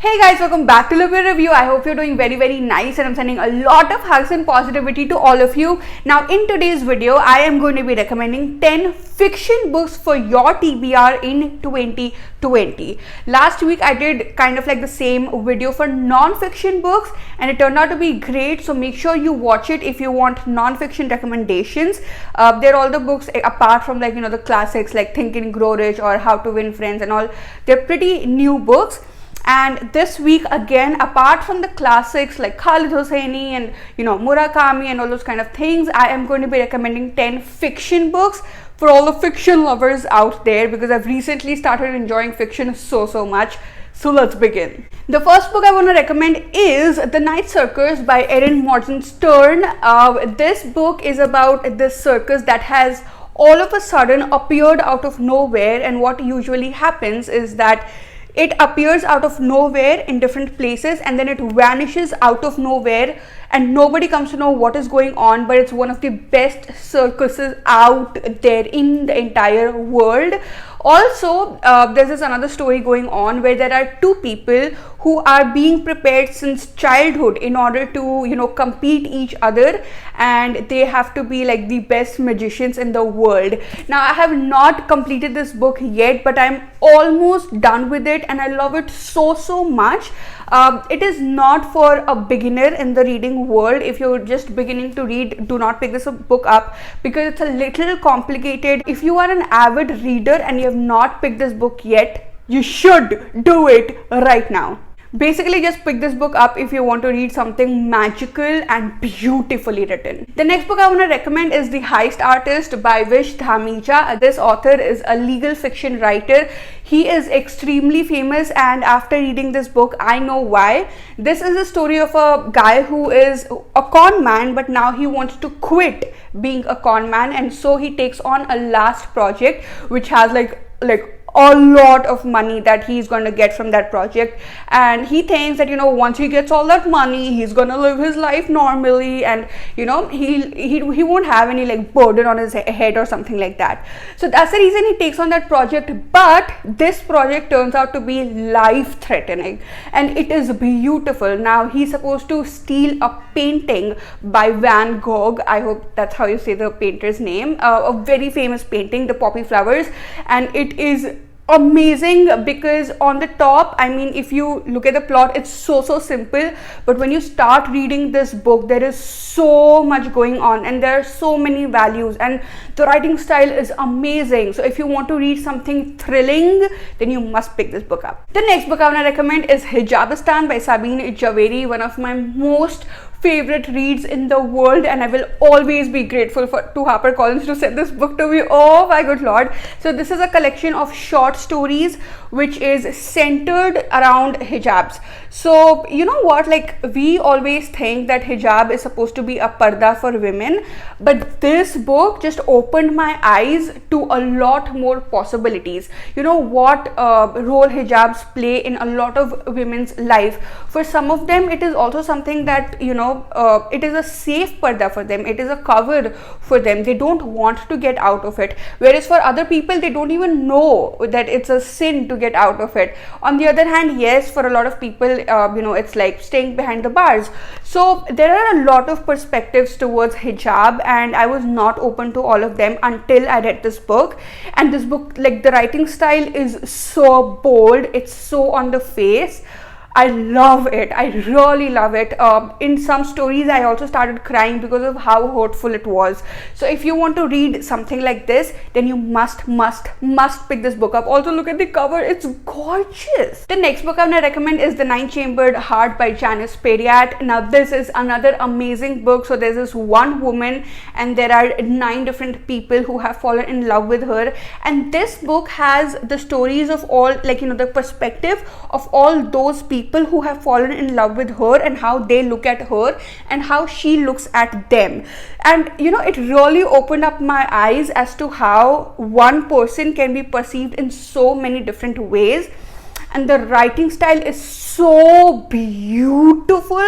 Hey guys, welcome back to Libro Review. I hope you're doing very nice and I'm sending a lot of hugs and positivity to all of you. Now in today's video, I am going to be recommending 10 fiction books for your TBR in 2020. Last week I did kind of like the same video for non-fiction books and it turned out to be great, so make sure you watch it if you want non-fiction recommendations. They're all the books apart from like the classics like Think and Grow Rich or How to Win Friends and all. They're pretty new books. And this week again, apart from the classics like Khalid Hosseini and Murakami and all those kind of things, I am going to be recommending 10 fiction books for all the fiction lovers out there, because I've recently started enjoying fiction so much. So let's begin. The first book I want to recommend is The Night Circus by Erin Morgenstern. This book is about this circus that has all of a sudden appeared out of nowhere, and what usually happens is that it appears out of nowhere in different places and then it vanishes out of nowhere and nobody comes to know what is going on, but it's one of the best circuses out there in the entire world. Also, there's this another story going on where there are two people who are being prepared since childhood in order to compete each other, and they have to be like the best magicians in the world. Now I have not completed this book yet, but I'm almost done with it and I love it so much. It is not for a beginner in the reading world. If you're just beginning to read, do not pick this book up because it's a little complicated. If you are an avid reader and you have not picked this book yet, you should do it right now. Basically, just pick this book up if you want to read something magical and beautifully written. The next book I want to recommend is The Heist Artist by Vish, Dhamija. This author is a legal fiction writer. He is extremely famous, and after reading this book, I know why. This is a story of a guy who is a con man, but now he wants to quit being a con man, and so he takes on a last project which has like a lot of money that he's going to get from that project, and he thinks that once he gets all that money, he's going to live his life normally, and he won't have any like burden on his head or something like that. So that's the reason he takes on that project, but this project turns out to be life threatening and it is beautiful. Now he's supposed to steal a painting by Van Gogh, I hope that's how you say the painter's name, a very famous painting, The Poppy Flowers, and it is amazing because on the top, I mean, if you look at the plot, it's so simple, but when you start reading this book, there is so much going on and there are so many values and the writing style is amazing. So if you want to read something thrilling, then you must pick this book up. The next book I want to recommend is Hijabistan by Sabine Javeri, one of my most favorite reads in the world, and I will always be grateful to HarperCollins to send this book to me. Oh my good lord. So this is a collection of short stories which is centered around hijabs. So you know what, like we always think that hijab is supposed to be a parda for women, but this book just opened my eyes to a lot more possibilities. What role hijabs play in a lot of women's life. For some of them, it is also something that it is a safe parda for them, it is a cover for them, they don't want to get out of it, whereas for other people, they don't even know that it's a sin to get out of it. On the other hand, yes, for a lot of people, it's like staying behind the bars. So there are a lot of perspectives towards hijab, and I was not open to all of them until I read this book. And this book, like the writing style is so bold, it's so on the face. I love it. I really love it. In some stories, I also started crying because of how hurtful it was. So if you want to read something like this, then you must pick this book up. Also, look at the cover. It's gorgeous. The next book I'm going to recommend is The Nine-Chambered Heart by Janice, Pariat. Now, this is another amazing book. So there's this one woman and there are 9 different people who have fallen in love with her. And this book has the stories of all, like, the perspective of all those people who have fallen in love with her and how they look at her and how she looks at them. And it really opened up my eyes as to how one person can be perceived in so many different ways, and the writing style is so beautiful.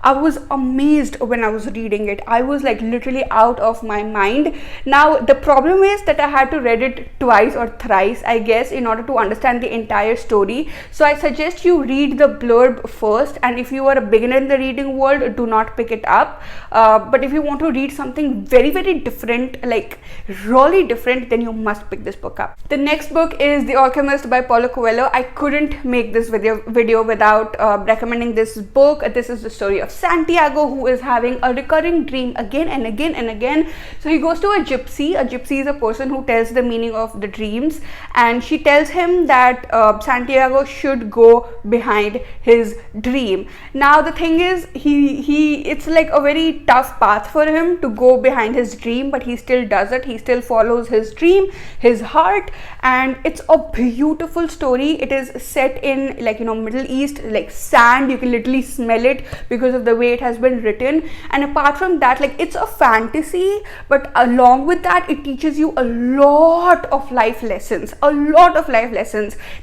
I was amazed when I was reading it. I was like literally out of my mind. Now the problem is that I had to read it twice or thrice, I guess, in order to understand the entire story. So I suggest you read the blurb first, and if you are a beginner in the reading world, do not pick it up. But if you want to read something very, very different, like really different, then you must pick this book up. The next book is The Alchemist by Paulo Coelho. I couldn't make this video without recommending this book. This is the story of Santiago, who is having a recurring dream again and again and again. So he goes to a gypsy. A gypsy is a person who tells the meaning of the dreams, and she tells him that Santiago should go behind his dream. Now the thing is, it's like a very tough path for him to go behind his dream, but he still does it. He still follows his dream, his heart, and it's a beautiful story. It is set in, like, you know, Middle East, like sand. You can literally smell it because of the way it has been written. And apart from that, like, it's a fantasy, but along with that, it teaches you a lot of life lessons.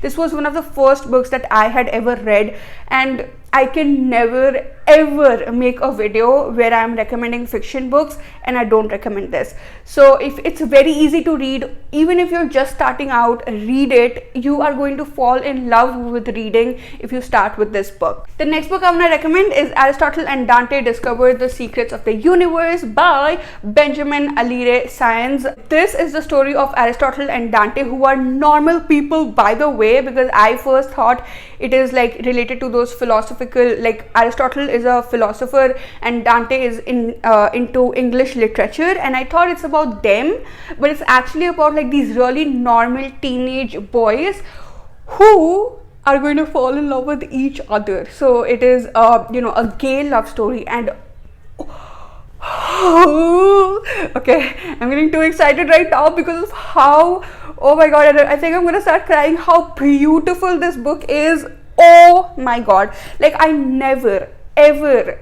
This was one of the first books that I had ever read, and I can never ever make a video where I am recommending fiction books and I don't recommend this. So if it's very easy to read, even if you're just starting out, read it. You are going to fall in love with reading if you start with this book. The next book I'm going to recommend is Aristotle and Dante Discovered the Secrets of the Universe by Benjamin Alire Science. This is the story of Aristotle and Dante, who are normal people, by the way, because I first thought it is like related to those philosophical, like Aristotle is a philosopher and Dante is into English literature, and I thought it's about them, but it's actually about like these really normal teenage boys who are going to fall in love with each other. So it is a gay love story, and okay, I'm getting too excited right now because of how, oh my god, I think I'm gonna start crying, how beautiful this book is. Oh my god, like I never ever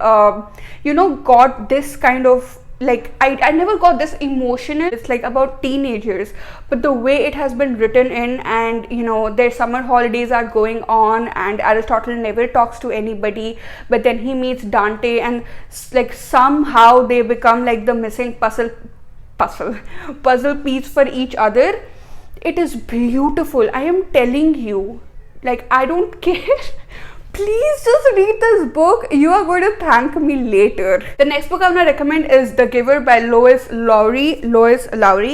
got this kind of, like, I never got this emotional. It's like about teenagers, but the way it has been written in, and their summer holidays are going on and Aristotle never talks to anybody, but then he meets Dante, and like somehow they become like the missing puzzle piece for each other. It is beautiful, I am telling you. Like, I don't care. Please just read this book. You are going to thank me later. The next book I'm going to recommend is The Giver by Lois Lowry.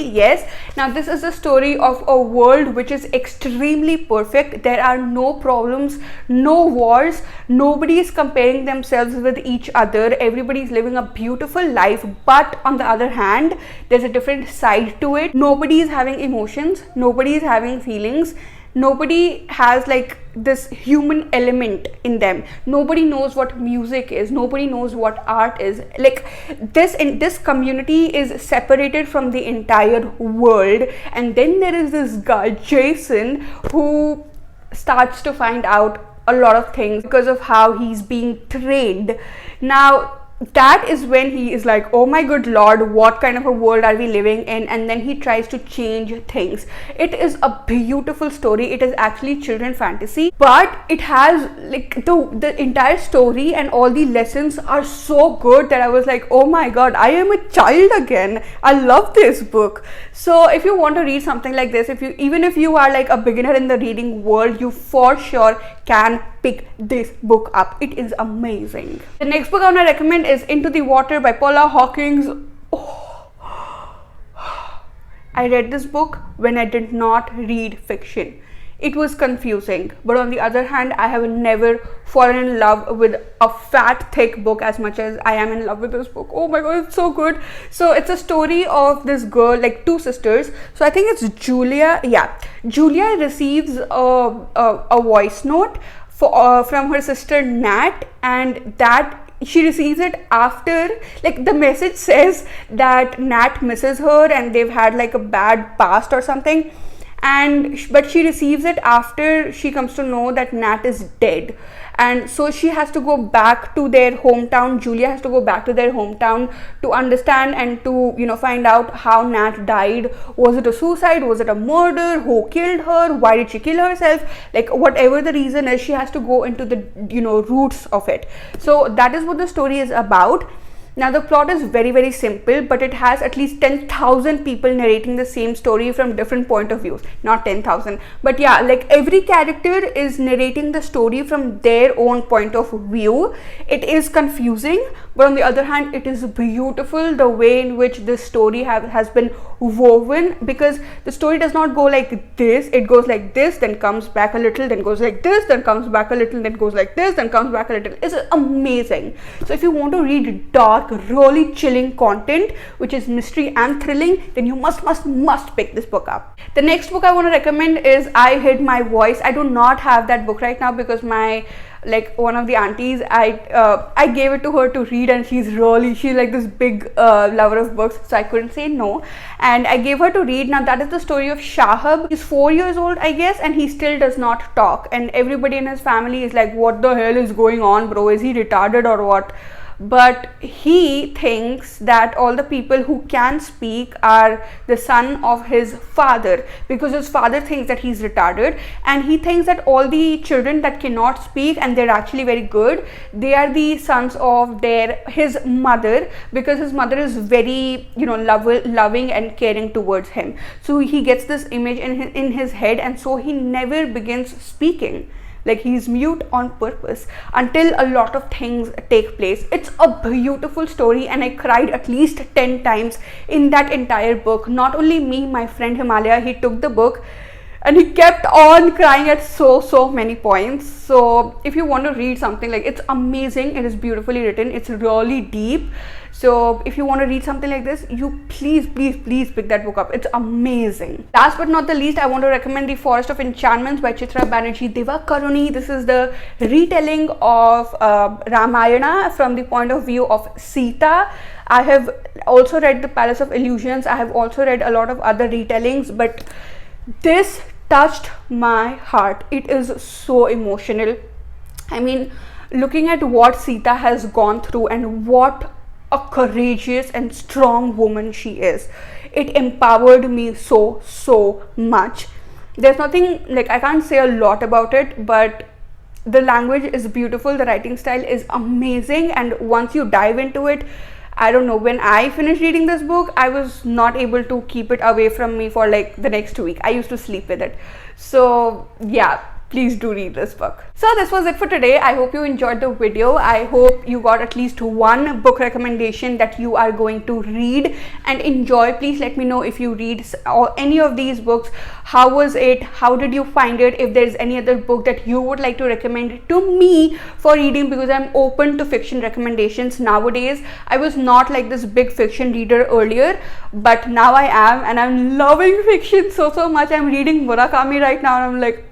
Yes. Now, this is a story of a world which is extremely perfect. There are no problems, no wars. Nobody is comparing themselves with each other. Everybody is living a beautiful life. But on the other hand, there's a different side to it. Nobody is having emotions. Nobody is having feelings. Nobody has like this human element in them. Nobody knows what music is. Nobody knows what art is. Like this community is separated from the entire world. And then there is this guy, Jason, who starts to find out a lot of things because of how he's being trained. Now, that is when he is like, oh my good lord, what kind of a world are we living in? And then he tries to change things. It is a beautiful story. It is actually children fantasy, but it has like the entire story and all the lessons are so good that I was like, oh my god, I am a child again. I love this book. So if you want to read something like this, even if you are like a beginner in the reading world, you for sure can pick this book up. It is amazing. The next book I want to recommend is Into the Water by Paula, Hawkins. Oh. I read this book when I did not read fiction. It was confusing, but on the other hand, I have never fallen in love with a fat, thick book as much as I am in love with this book. Oh my god, it's so good. So it's a story of this girl, like two sisters. So I think it's Julia. Yeah, Julia receives a voice note from her sister Nat, and that she receives it after, like, the message says that Nat misses her and they've had like a bad past or something. but she receives it after she comes to know that Nat is dead. And so she has to go back to their hometown. Julia has to go back to their hometown to understand and to, you know, find out how Nat died. Was it a suicide? Was it a murder? Who killed her? Why did she kill herself? Like, whatever the reason is, she has to go into the, you know, roots of it. So that is what the story is about. Now, the plot is very, very simple, but it has at least 10,000 people narrating the same story from different point of views. Not 10,000, but yeah, like every character is narrating the story from their own point of view. It is confusing, but on the other hand, it is beautiful the way in which this story has been woven, because the story does not go like this. It goes like this, then comes back a little, then goes like this, then comes back a little, then goes like this, then comes back a little. It's amazing. So if you want to read dark, really chilling content which is mystery and thrilling, then you must pick this book up. The next book I want to recommend is I Hid My Voice. I do not have that book right now because one of the aunties, I gave it to her to read, and she's like this big lover of books, so I couldn't say no, and I gave her to read. Now that is the story of Shahab. He's 4 years old, I guess, and he still does not talk, and everybody in his family is like, what the hell is going on, bro? Is he retarded or what? But he thinks that all the people who can speak are the son of his father, because his father thinks that he's retarded, and he thinks that all the children that cannot speak and they're actually very good, they are the sons of his mother, because his mother is very, you know, loving and caring towards him. So he gets this image in his head, and so he never begins speaking. Like, he's mute on purpose until a lot of things take place. It's a beautiful story, and I cried at least 10 times in that entire book. Not only me, my friend Himalaya, he took the book and he kept on crying at so many points. So if you want to read something, like, it's amazing, it is beautifully written, it's really deep. So if you want to read something like this, you please pick that book up. It's amazing. Last but not the least, I want to recommend The Forest of Enchantments by Chitra, Banerjee, Divakaruni. This is the retelling of Ramayana from the point of view of Sita. I have also read The Palace of Illusions. I have also read a lot of other retellings, but this touched my heart. It is so emotional. I mean, looking at what Sita has gone through and what a courageous and strong woman she is, it empowered me so much. There's nothing, like, I can't say a lot about it, but the language is beautiful, the writing style is amazing, and once you dive into it, I don't know, when I finished reading this book, I was not able to keep it away from me for like the next week. I used to sleep with it. So yeah, please do read this book. So this was it for today. I hope you enjoyed the video. I hope you got at least one book recommendation that you are going to read and enjoy. Please let me know if you read any of these books. How was it? How did you find it? If there's any other book that you would like to recommend to me for reading, because I'm open to fiction recommendations nowadays. I was not like this big fiction reader earlier, but now I am, and I'm loving fiction so much. I'm reading Murakami right now, and I'm like,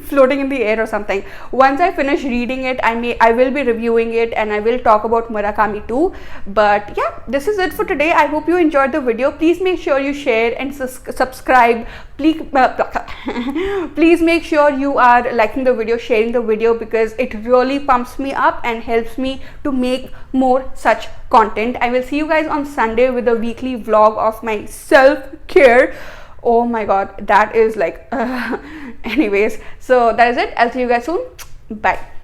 floating in the air or something. Once I finish reading it, I will be reviewing it, and I will talk about Murakami too. But yeah, this is it for today. I hope you enjoyed the video. Please make sure you share and subscribe. Please make sure you are liking the video, sharing the video, because it really pumps me up and helps me to make more such content. I will see you guys on Sunday with a weekly vlog of my self-care. Oh my god, that is like anyways, so that is it. I'll see you guys soon. Bye.